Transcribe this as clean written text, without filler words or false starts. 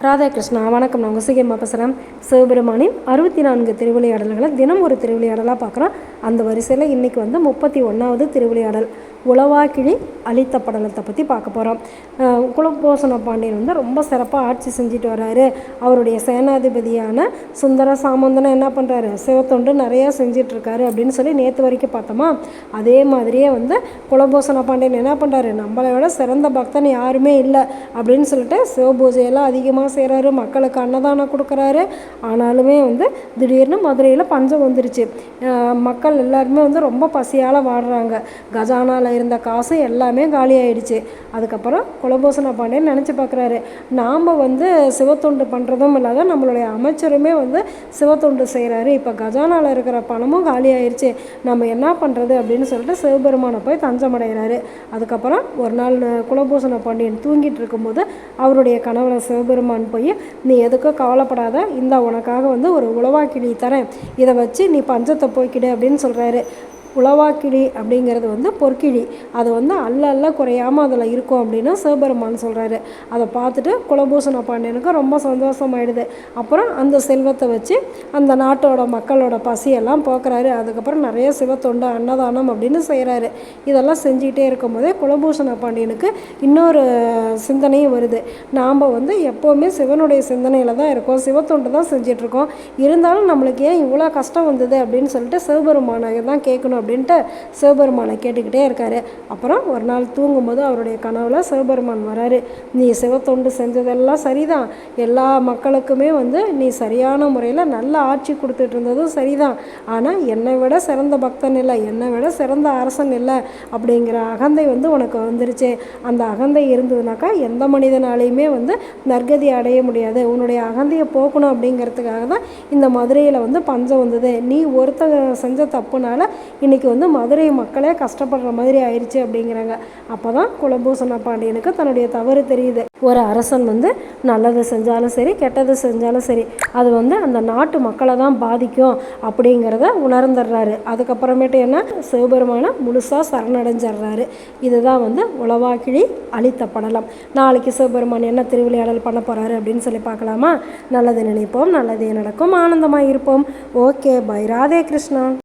ராதாகிருஷ்ணா வணக்கம். நான் உங்கள் பேசுகிறேன். சிவபெருமானின் 64 திருவிளையாடல்களை தினம் ஒரு திருவிளையாடலாக பார்க்குறோம். அந்த வரிசையில் இன்றைக்கி 31வது திருவிளையாடல் உலவாக்கிழி அழித்த படலத்தை பற்றி பார்க்க போகிறோம். குலபோசன பாண்டியன் ரொம்ப சிறப்பாக ஆட்சி செஞ்சுட்டு வர்றாரு. அவருடைய சேனாதிபதியான சுந்தர சாமந்தனை என்ன பண்ணுறாரு, சிவத்தொண்டு நிறையா செஞ்சிட்ருக்காரு அப்படின்னு சொல்லி நேற்று வரைக்கும் பார்த்தோமா. அதே மாதிரியே குலபோசன பாண்டியன் என்ன பண்ணுறாரு, நம்மளை விட சிறந்த பக்தன் யாருமே இல்லை அப்படின்னு சொல்லிட்டு சிவபூஜையெல்லாம் அதிகமாக செய்கிறாரு, மக்களுக்கு அன்னதானம் கொடுக்குறாரு. ஆனாலுமே திடீர்னு மதுரையில் பஞ்சம் வந்துருச்சு. மக்கள் எல்லாருமே ரொம்ப பசியால் வாடுறாங்க. கஜானாவில் இருந்த காசு எல்லாமே காலி ஆயிடுச்சு. அதுக்கப்புறம் குலபோசன பாண்டியன் நினச்சி பார்க்குறாரு, நாம் சிவத்தொண்டு பண்ணுறதும் இல்லாத நம்மளுடைய அமைச்சருமே சிவத்தொண்டு செய்கிறாரு, இப்போ கஜானாவில் இருக்கிற பணமும் காலி ஆயிடுச்சு, நம்ம என்ன பண்ணுறது அப்படின்னு சொல்லிட்டு சிவபெருமானை போய் தஞ்சமடைகிறாரு. அதுக்கப்புறம் ஒரு நாள் குலபோசன பாண்டியன் தூங்கிட்டு இருக்கும்போது அவருடைய கனவுல சிவபெருமான் போய், நீ எதுக்கும் கவலைப்படாத, இந்த உனக்காக ஒரு உலவாக்கிழி தரேன், இதை வச்சு நீ பஞ்சத்தை போய்க்கிடு அப்படின்னு சொல்கிறாரு. உலவாக்கிழி அப்படிங்கிறது பொற்கிழி, அது அல்ல குறையாமல் அதில் இருக்கும் அப்படின்னு சிவபெருமான் சொல்கிறாரு. அதை பார்த்துட்டு குலபூஷண பாண்டியனுக்கு ரொம்ப சந்தோஷமாயிடுது. அப்புறம் அந்த செல்வத்தை வச்சு அந்த நாட்டோட மக்களோட பசியெல்லாம் போக்குறாரு. அதுக்கப்புறம் நிறைய சிவத்தொண்டு அன்னதானம் அப்படின்னு செய்கிறாரு. இதெல்லாம் செஞ்சுக்கிட்டே இருக்கும்போதே குலபூஷண பாண்டியனுக்கு இன்னொரு சிந்தனையும் வருது. நாம் எப்போவுமே சிவனுடைய சிந்தனையில் தான் இருக்கோம், சிவத்தொண்டு தான் செஞ்சிட்ருக்கோம், இருந்தாலும் நம்மளுக்கு ஏன் இவ்வளோ கஷ்டம் வந்தது அப்படின்னு சொல்லிட்டு சிவபெருமானை தான் கேட்கணும் அப்படின்ட்டு சிவபெருமானை கேட்டுக்கிட்டே இருக்காரு. அப்புறம் ஒரு நாள் தூங்கும்போது அவருடைய கனவுல சிவபெருமான் வராரு. நீ சிவத்தொண்டு செஞ்சதெல்லாம் சரிதான், எல்லா மக்களுக்குமே நீ சரியான முறையில் நல்ல ஆட்சி கொடுத்துட்டு இருந்ததும் சரிதான், ஆனால் என்னை விட சிறந்த பக்தன் இல்லை, என்னை விட சிறந்த அரசன் இல்லை அப்படிங்கிற அகந்தை உனக்கு வந்துருச்சு. அந்த அகந்தை இருந்ததுனாக்கா எந்த மனிதனாலையுமே நற்கதி அடைய முடியாது. உன்னுடைய அகந்தையை போக்கணும் அப்படிங்கிறதுக்காக தான் இந்த மதுரையில் பஞ்சம் வந்தது. நீ ஒருத்தங்க செஞ்ச தப்புனால இன்னைக்கு மதுரை மக்களே கஷ்டப்படுற மாதிரி ஆயிடுச்சு அப்படிங்கிறாங்க. அப்போ தான் குலபூஷண பாண்டியனுக்கு தன்னுடைய தவறு தெரியுது. ஒரு அரசன் நல்லது செஞ்சாலும் சரி கெட்டது செஞ்சாலும் சரி அது அந்த நாட்டு மக்களை தான் பாதிக்கும் அப்படிங்கிறத உணர்ந்துடுறாரு. அதுக்கப்புறமேட்டு என்ன, சிவபெருமான முழுசாக சரணடைஞ்சிடுறாரு. இதுதான் உலவாக்கிழி அழித்த படலம். நாளைக்கு சிவபெருமான் என்ன திருவிளையாடல் பண்ண போகிறாரு அப்படின்னு சொல்லி பார்க்கலாமா. நல்லது நினைப்போம், நல்லதே நடக்கும், ஆனந்தமாக இருப்போம். Okay, bye. ராதே கிருஷ்ணா.